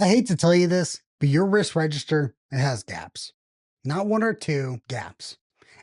I hate to tell you this, but your risk register, it has gaps. Not one or two gaps.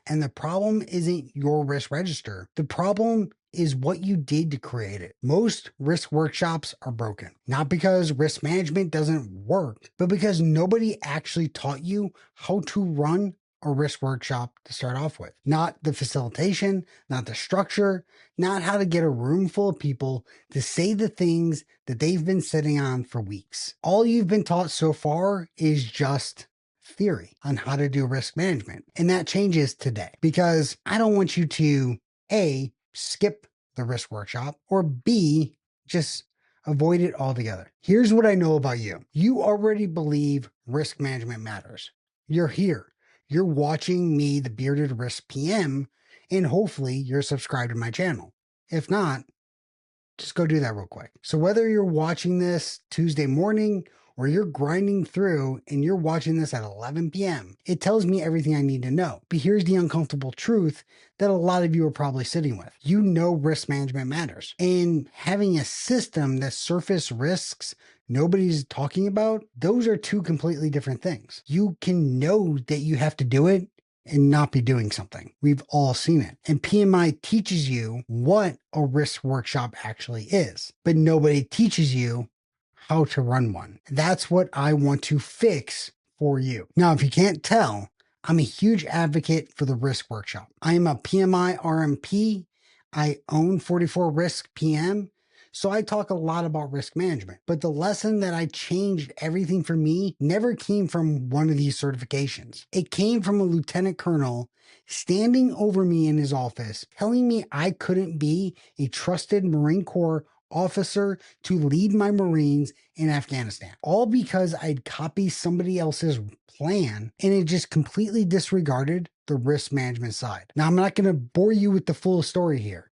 And the problem isn't your risk register. The problem is what you did to create it. Most risk workshops are broken, not because risk management doesn't work, but because nobody actually taught you how to run a risk workshop to start off with. Not the facilitation, not the structure, not how to get a room full of people to say the things that they've been sitting on for weeks. All you've been taught so far is just theory on how to do risk management. And that changes today because I don't want you to A, skip the risk workshop, or B, just avoid it altogether. Here's what I know about you. You already believe risk management matters. You're here. You're watching me, the bearded risk PM, and hopefully you're subscribed to my channel. If not, just go do that real quick. So whether you're watching this Tuesday morning or you're grinding through and you're watching this at 11 p.m., it tells me everything I need to know. But here's the uncomfortable truth that a lot of you are probably sitting with. You know risk management matters. And having a system that surface risks nobody's talking about, those are two completely different things. You can know that you have to do it and not be doing something. We've all seen it. And PMI teaches you what a risk workshop actually is, but nobody teaches you how to run one. That's what I want to fix for you. Now, if you can't tell, I'm a huge advocate for the risk workshop. I am a PMI RMP. I own 44 Risk PM. So I talk a lot about risk management, but the lesson that I changed everything for me never came from one of these certifications. It came from a lieutenant colonel standing over me in his office, telling me I couldn't be a trusted Marine Corps officer to lead my Marines in Afghanistan, all because I'd copied somebody else's plan and it just completely disregarded the risk management side. Now, I'm not going to bore you with the full story here.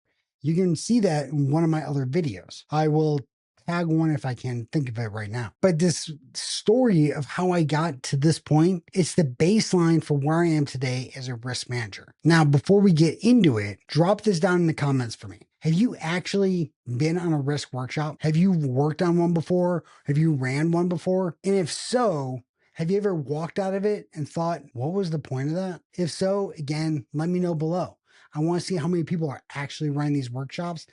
You can see that in one of my other videos. I will tag one if I can think of it right now. But this story of how I got to this point, it's the baseline for where I am today as a risk manager. Now, before we get into it, drop this down in the comments for me. Have you actually been on a risk workshop? Have you worked on one before? Have you ran one before? And if so, have you ever walked out of it and thought, what was the point of that? If so, again, let me know below. I want to see how many people are actually running these workshops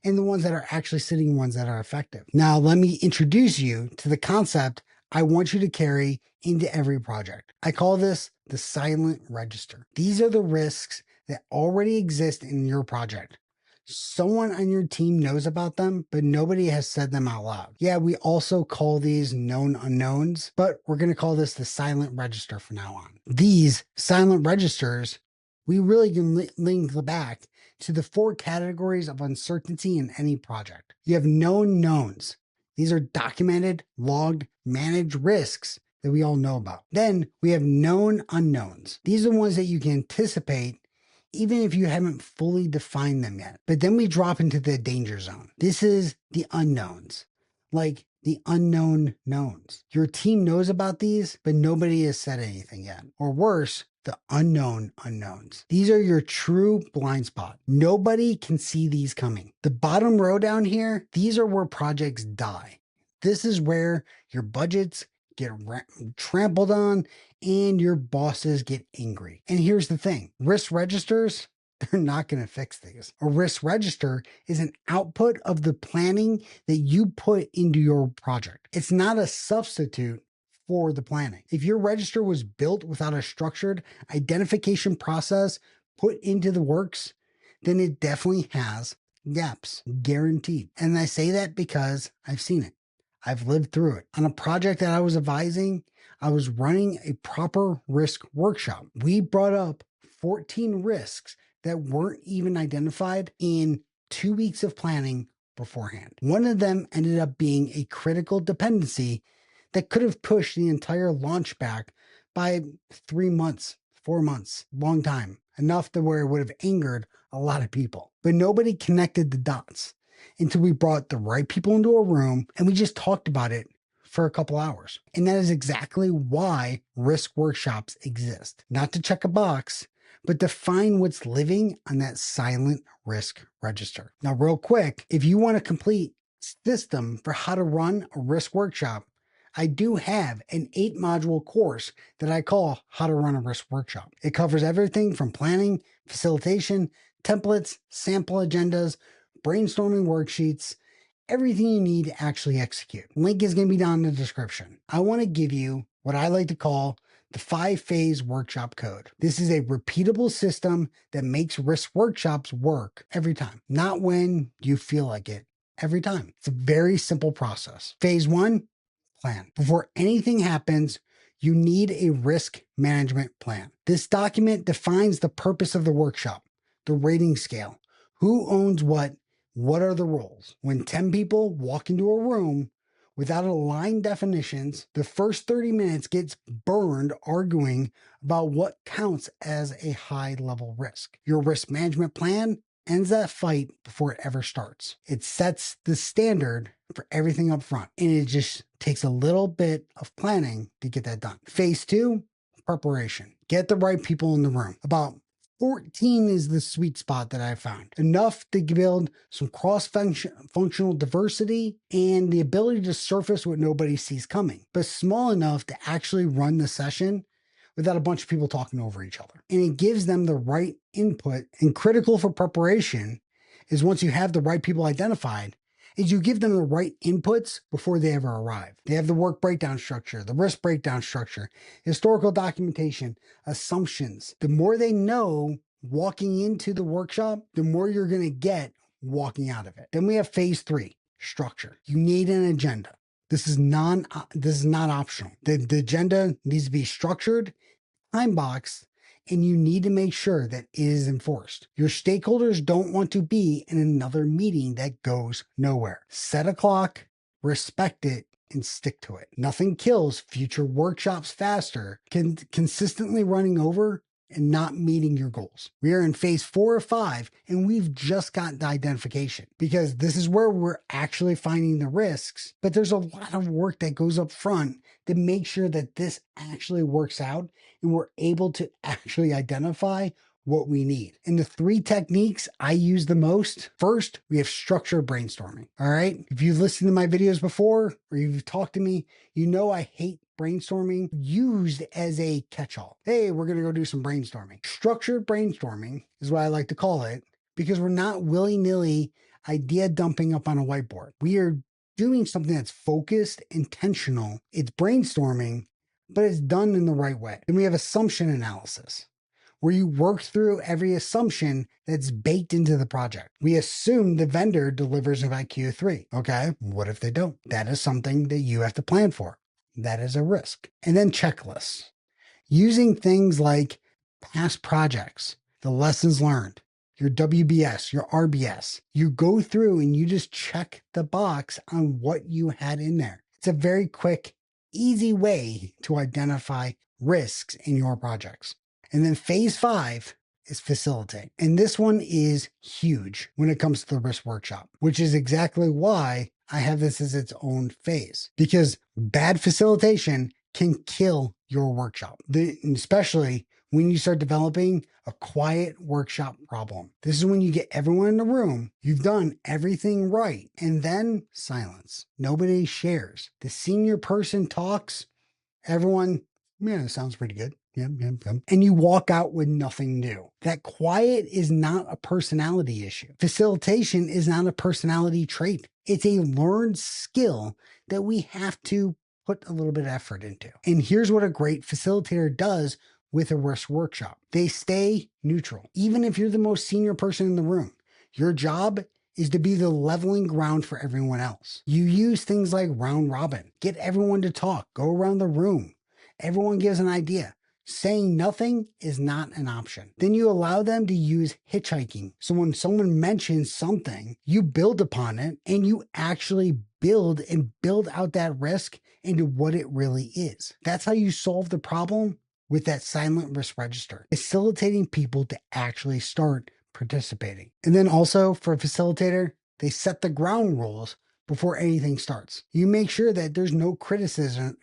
and the ones that are actually sitting ones that are effective. Now, let me introduce you to the concept I want you to carry into every project. I call this the silent register. These are the risks that already exist in your project. Someone on your team knows about them, but nobody has said them out loud. Yeah, we also call these known unknowns, but we're going to call this the silent register from now on. These silent registers, we really can link back to the 4 categories of uncertainty in any project. You have known knowns. These are documented, logged, managed risks that we all know about. Then we have known unknowns. These are the ones that you can anticipate even if you haven't fully defined them yet. But then we drop into the danger zone. This is the unknowns, like the unknown knowns. Your team knows about these, but nobody has said anything yet. Or worse, the unknown unknowns. These are your true blind spot. Nobody can see these coming. The bottom row down here, these are where projects die. This is where your budgets get trampled on and your bosses get angry. And here's the thing, risk registers, they're not going to fix these. A risk register is an output of the planning that you put into your project. It's not a substitute for the planning. If your register was built without a structured identification process put into the works, then it definitely has gaps, guaranteed. And I say that because I've seen it. I've lived through it. On a project that I was advising, I was running a proper risk workshop. We brought up 14 risks that weren't even identified in 2 weeks of planning beforehand. One of them ended up being a critical dependency that could have pushed the entire launch back by 3 months, 4 months, long time, enough to where it would have angered a lot of people. But nobody connected the dots until we brought the right people into a room and we just talked about it for a couple hours. And that is exactly why risk workshops exist. Not to check a box, but to find what's living on that silent risk register. Now, real quick, if you want a complete system for how to run a risk workshop, I do have an 8-module course that I call How to Run a Risk Workshop. It covers everything from planning, facilitation, templates, sample agendas, brainstorming worksheets, everything you need to actually execute. Link is going to be down in the description. I want to give you what I like to call the 5-phase workshop code. This is a repeatable system that makes risk workshops work every time, not when you feel like it, every time. It's a very simple process. Phase 1, plan. Before anything happens, you need a risk management plan. This document defines the purpose of the workshop, the rating scale, who owns what are the roles. When 10 people walk into a room without aligned definitions, the first 30 minutes gets burned arguing about what counts as a high-level risk. Your risk management plan ends that fight before it ever starts. It sets the standard for everything up front, and it just takes a little bit of planning to get that done. Phase 2, preparation. Get the right people in the room. About 14 is the sweet spot that I found. Enough to build some cross-functional diversity and the ability to surface what nobody sees coming, but small enough to actually run the session without a bunch of people talking over each other. And it gives them the right input. And critical for preparation is once you have the right people identified, is you give them the right inputs before they ever arrive. They have the work breakdown structure, the risk breakdown structure, historical documentation, assumptions. The more they know walking into the workshop, the more you're going to get walking out of it. Then we have phase 3, structure. You need an agenda. This is not optional. The agenda needs to be structured, time boxed, and you need to make sure that it is enforced. Your stakeholders don't want to be in another meeting that goes nowhere. Set a clock, respect it, and stick to it. Nothing kills future workshops faster than consistently running over and not meeting your goals. We are in phase 4 or 5, and we've just got the identification, because this is where we're actually finding the risks. But there's a lot of work that goes up front to make sure that this actually works out and we're able to actually identify what we need. And the 3 techniques I use the most: first, we have structured brainstorming. All right. If you've listened to my videos before or you've talked to me, you know I hate brainstorming used as a catch-all. Hey, we're going to go do some brainstorming. Structured brainstorming is what I like to call it, because we're not willy-nilly idea dumping up on a whiteboard. We are doing something that's focused, intentional. It's brainstorming, but it's done in the right way. Then we have assumption analysis, where you work through every assumption that's baked into the project. We assume the vendor delivers by Q3. Okay, what if they don't? That is something that you have to plan for. That is a risk. And then checklists, using things like past projects, the lessons learned, your WBS, your RBS. You go through and you just check the box on what you had in there. It's a very quick, easy way to identify risks in your projects. And then phase 5 is facilitate. And this one is huge when it comes to the risk workshop, which is exactly why I have this as its own phase, because bad facilitation can kill your workshop, especially when you start developing a quiet workshop problem. This is when you get everyone in the room, you've done everything right, and then silence. Nobody shares. The senior person talks, everyone, yeah, sounds pretty good. Yep. And you walk out with nothing new. That quiet is not a personality issue. Facilitation is not a personality trait. It's a learned skill that we have to put a little bit of effort into. And here's what a great facilitator does with a risk workshop. They stay neutral. Even if you're the most senior person in the room, your job is to be the leveling ground for everyone else. You use things like round robin. Get everyone to talk. Go around the room. Everyone gives an idea. Saying nothing is not an option. Then you allow them to use hitchhiking. So when someone mentions something, you build upon it and you actually build out that risk into what it really is. That's how you solve the problem with that silent risk register, facilitating people to actually start participating. And then also for a facilitator, they set the ground rules before anything starts. You make sure that there's no criticism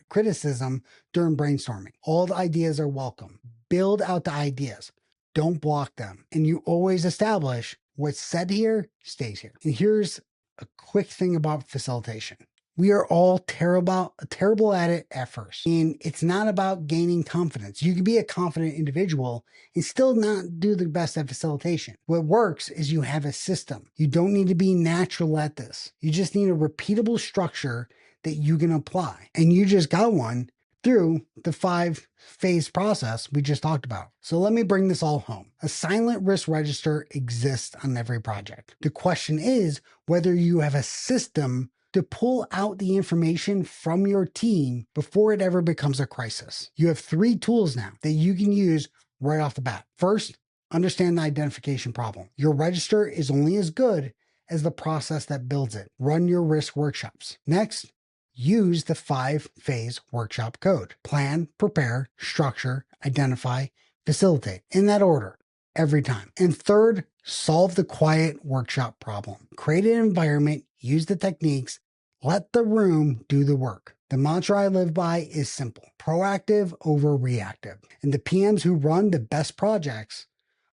during brainstorming. All the ideas are welcome. Build out the ideas. Don't block them. And you always establish what's said here stays here. And here's a quick thing about facilitation. We are all terrible at it at first. And it's not about gaining confidence. You can be a confident individual and still not do the best at facilitation. What works is you have a system. You don't need to be natural at this. You just need a repeatable structure that you can apply. And you just got one through the 5-phase process we just talked about. So let me bring this all home. A silent risk register exists on every project. The question is whether you have a system to pull out the information from your team before it ever becomes a crisis. You have 3 tools now that you can use right off the bat. First, understand the identification problem. Your register is only as good as the process that builds it. Run your risk workshops. Next, use the 5-phase workshop code. Plan, prepare, structure, identify, facilitate. In that order, every time. And third, solve the quiet workshop problem. Create an environment, use the techniques, let the room do the work. The mantra I live by is simple: proactive over reactive. And the PMs who run the best projects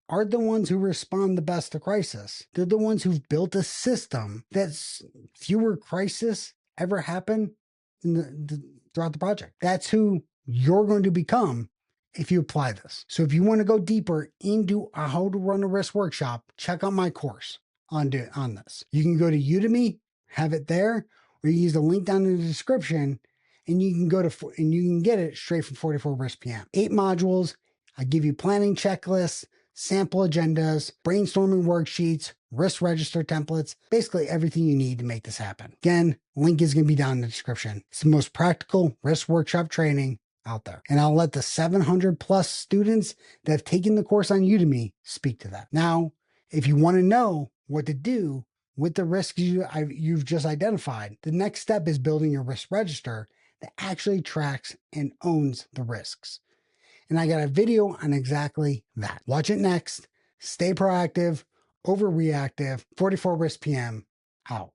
aren't the ones who respond the best to crisis. They're the ones who've built a system that's fewer crises ever happen throughout the project. That's who you're going to become if you apply this. So if you want to go deeper into how to run a risk workshop, check out my course on this. You can go to Udemy, have it there, or you use the link down in the description, and you can get it straight from 44 Risk PM. 8 modules. I give you planning checklists, sample agendas, brainstorming worksheets, risk register templates, basically everything you need to make this happen. Again, link is going to be down in the description. It's the most practical risk workshop training out there. And I'll let the 700 plus students that have taken the course on Udemy speak to that. Now, if you want to know what to do with the risks you've just identified, the next step is building your risk register that actually tracks and owns the risks. And I got a video on exactly that. Watch it next. Stay proactive, overreactive. 44 Risk PM out.